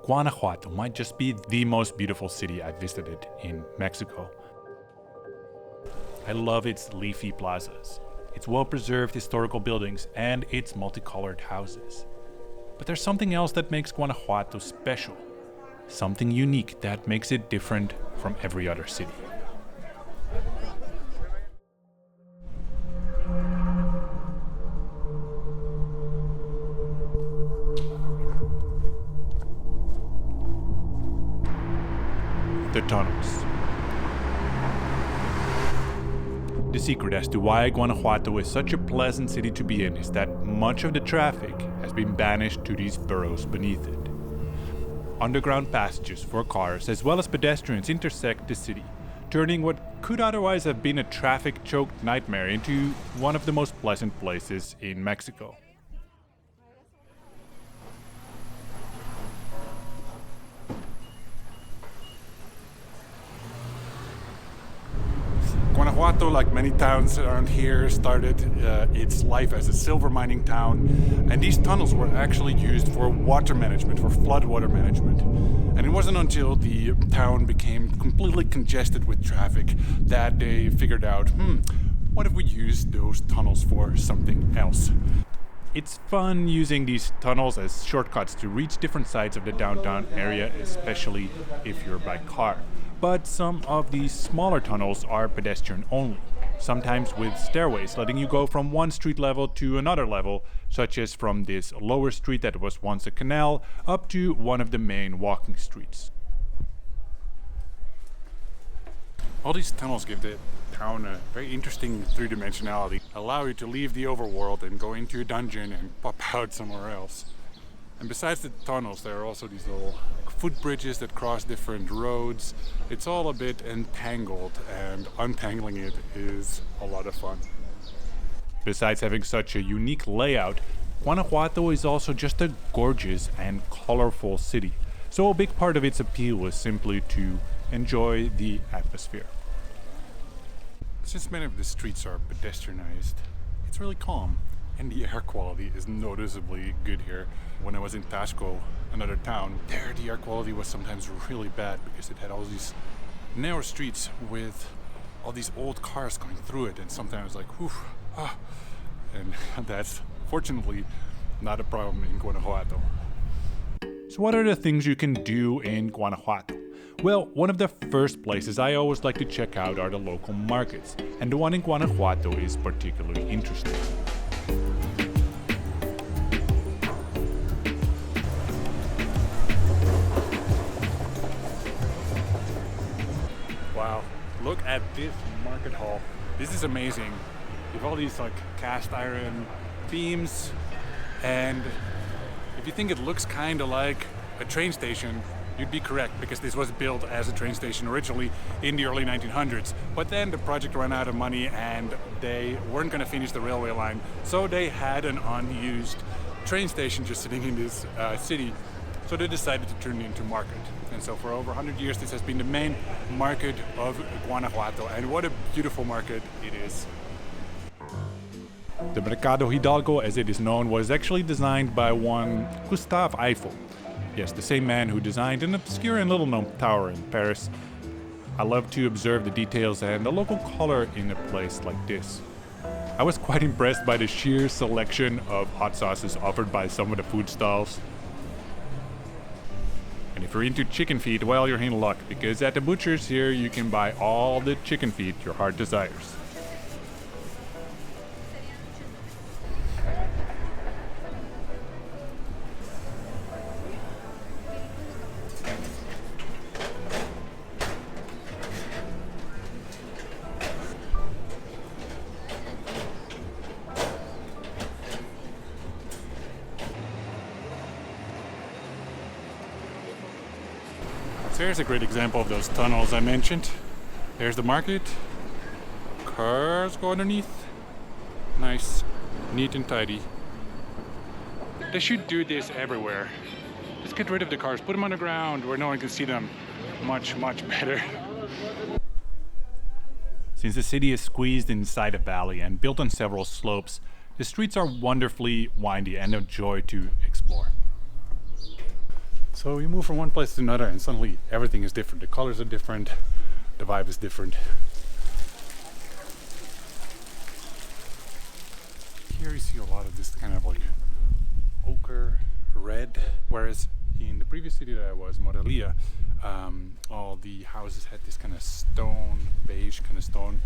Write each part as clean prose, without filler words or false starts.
Guanajuato might just be the most beautiful city I've visited in Mexico. I love its leafy plazas, its well-preserved historical buildings, and its multicolored houses. But there's something else that makes Guanajuato special, something unique that makes it different from every other city. The tunnels. The secret as to why Guanajuato is such a pleasant city to be in is that much of the traffic has been banished to these burrows beneath it. Underground passages for cars as well as pedestrians intersect the city, turning what could otherwise have been a traffic-choked nightmare into one of the most pleasant places in Mexico. Guanajuato, like many towns around here, started its life as a silver mining town, and these tunnels were actually used for water management, for floodwater management. And it wasn't until the town became completely congested with traffic that they figured out, what if we use those tunnels for something else? It's fun using these tunnels as shortcuts to reach different sides of the downtown area, especially if you're by car. But some of these smaller tunnels are pedestrian only, sometimes with stairways letting you go from one street level to another level, such as from this lower street that was once a canal up to one of the main walking streets. All these tunnels give the town a very interesting three-dimensionality, allow you to leave the overworld and go into a dungeon and pop out somewhere else. And besides the tunnels, there are also these little footbridges that cross different roads. It's all a bit entangled, and untangling it is a lot of fun. Besides having such a unique layout, Guanajuato is also just a gorgeous and colorful city. So a big part of its appeal is simply to enjoy the atmosphere. Since many of the streets are pedestrianized, it's really calm. And the air quality is noticeably good here. When I was in Tasco, another town, there the air quality was sometimes really bad because it had all these narrow streets with all these old cars going through it, and sometimes like, and that's fortunately not a problem in Guanajuato. So what are the things you can do in Guanajuato? Well, one of the first places I always like to check out are the local markets, and the one in Guanajuato is particularly interesting. Wow, look at this market hall. This is amazing. You have all these like cast iron beams, and if you think it looks kind of like a train station, you'd be correct, because this was built as a train station originally in the early 1900s. But then the project ran out of money and they weren't going to finish the railway line, so they had an unused train station just sitting in this city. So they decided to turn it into market. And so for over 100 years, this has been the main market of Guanajuato. And what a beautiful market it is. The Mercado Hidalgo, as it is known, was actually designed by one Gustave Eiffel. Yes, the same man who designed an obscure and little-known tower in Paris. I love to observe the details and the local color in a place like this. I was quite impressed by the sheer selection of hot sauces offered by some of the food stalls. And if you're into chicken feet, well, you're in luck, because at the butchers here you can buy all the chicken feet your heart desires. So here's a great example of those tunnels I mentioned. There's the market. Cars go underneath. Nice, neat and tidy. They should do this everywhere. Just get rid of the cars, put them underground where no one can see them. Much, much better. Since the city is squeezed inside a valley and built on several slopes, the streets are wonderfully windy and a joy to explore. So you move from one place to another and suddenly everything is different. The colors are different, the vibe is different. Here you see a lot of this kind of like ochre red, whereas in the previous city that I was, Morelia, all the houses had this kind of stone, beige kind of stone.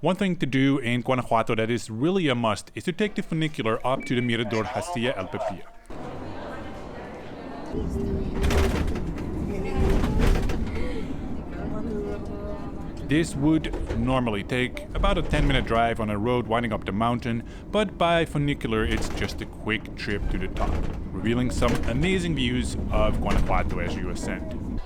One thing to do in Guanajuato that is really a must is to take the funicular up to the Mirador Castilla El Pepillo. This would normally take about a 10-minute drive on a road winding up the mountain, but by funicular it's just a quick trip to the top, revealing some amazing views of Guanajuato as you ascend.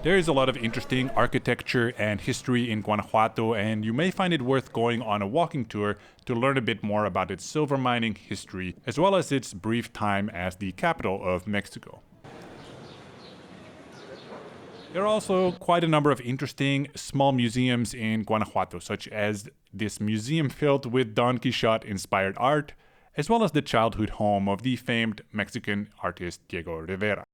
There is a lot of interesting architecture and history in Guanajuato, and you may find it worth going on a walking tour to learn a bit more about its silver mining history, as well as its brief time as the capital of Mexico. There are also quite a number of interesting small museums in Guanajuato, such as this museum filled with Don Quixote-inspired art, as well as the childhood home of the famed Mexican artist Diego Rivera.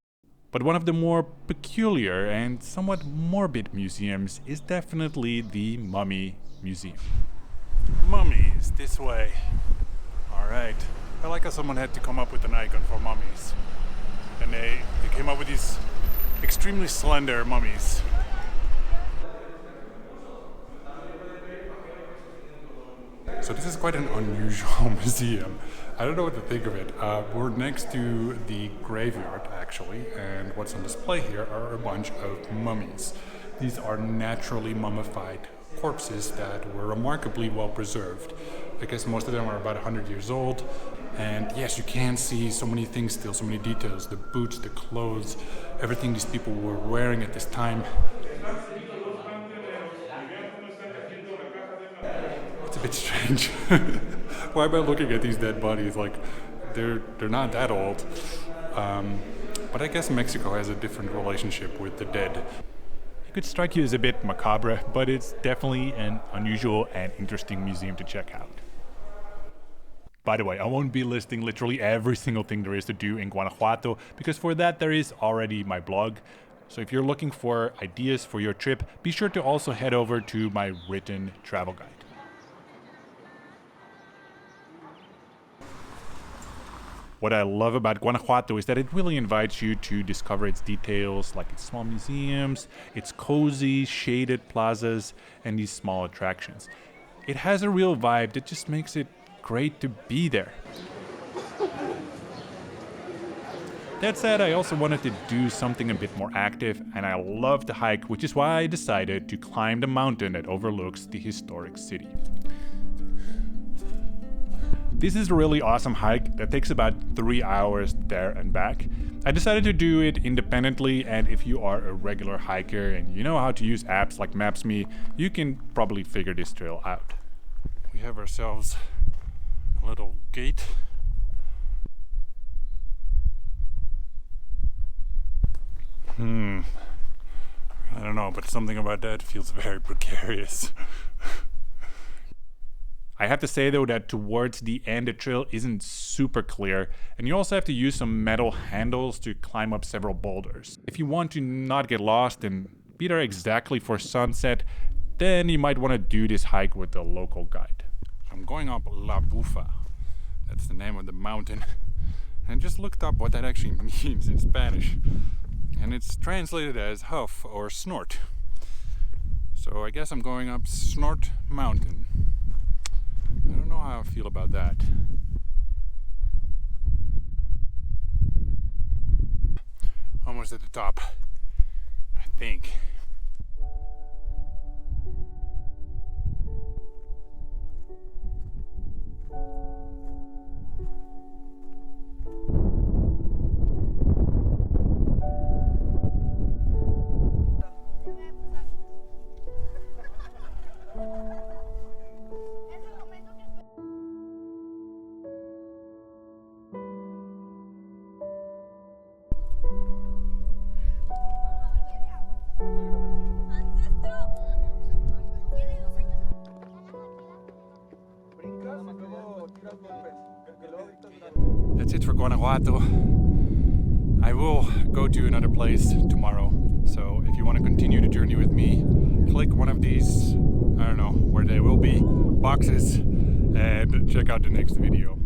But one of the more peculiar and somewhat morbid museums is definitely the Mummy Museum. Mummies, this way. Alright. I like how someone had to come up with an icon for mummies. And they came up with these extremely slender mummies. So this is quite an unusual museum. I don't know what to think of it. We're next to the graveyard, actually, and what's on display here are a bunch of mummies. These are naturally mummified corpses that were remarkably well preserved. I guess most of them are about 100 years old. And yes, you can see so many things still, so many details. The boots, the clothes, everything these people were wearing at this time. It's a bit strange. Why am I looking at these dead bodies? Like, they're not that old. But I guess Mexico has a different relationship with the dead. It could strike you as a bit macabre, but it's definitely an unusual and interesting museum to check out. By the way, I won't be listing literally every single thing there is to do in Guanajuato, because for that there is already my blog. So if you're looking for ideas for your trip, be sure to also head over to my written travel guide. What I love about Guanajuato is that it really invites you to discover its details, like its small museums, its cozy, shaded plazas, and these small attractions. It has a real vibe that just makes it great to be there. That said, I also wanted to do something a bit more active, and I love to hike, which is why I decided to climb the mountain that overlooks the historic city. This is a really awesome hike that takes about 3 hours there and back. I decided to do it independently, and if you are a regular hiker and you know how to use apps like Maps.me, you can probably figure this trail out. We have ourselves a little gate. I don't know, but something about that feels very precarious. I have to say though that towards the end the trail isn't super clear, and you also have to use some metal handles to climb up several boulders. If you want to not get lost and be there exactly for sunset, then you might want to do this hike with a local guide. I'm going up La Bufa. That's the name of the mountain. And just looked up what that actually means in Spanish. And it's translated as huff or snort. So I guess I'm going up Snort Mountain. I don't know how I feel about that. Almost at the top, I think. That's it for Guanajuato. I will go to another place tomorrow. So if you want to continue the journey with me, click one of these, I don't know where they will be, boxes, and check out the next video.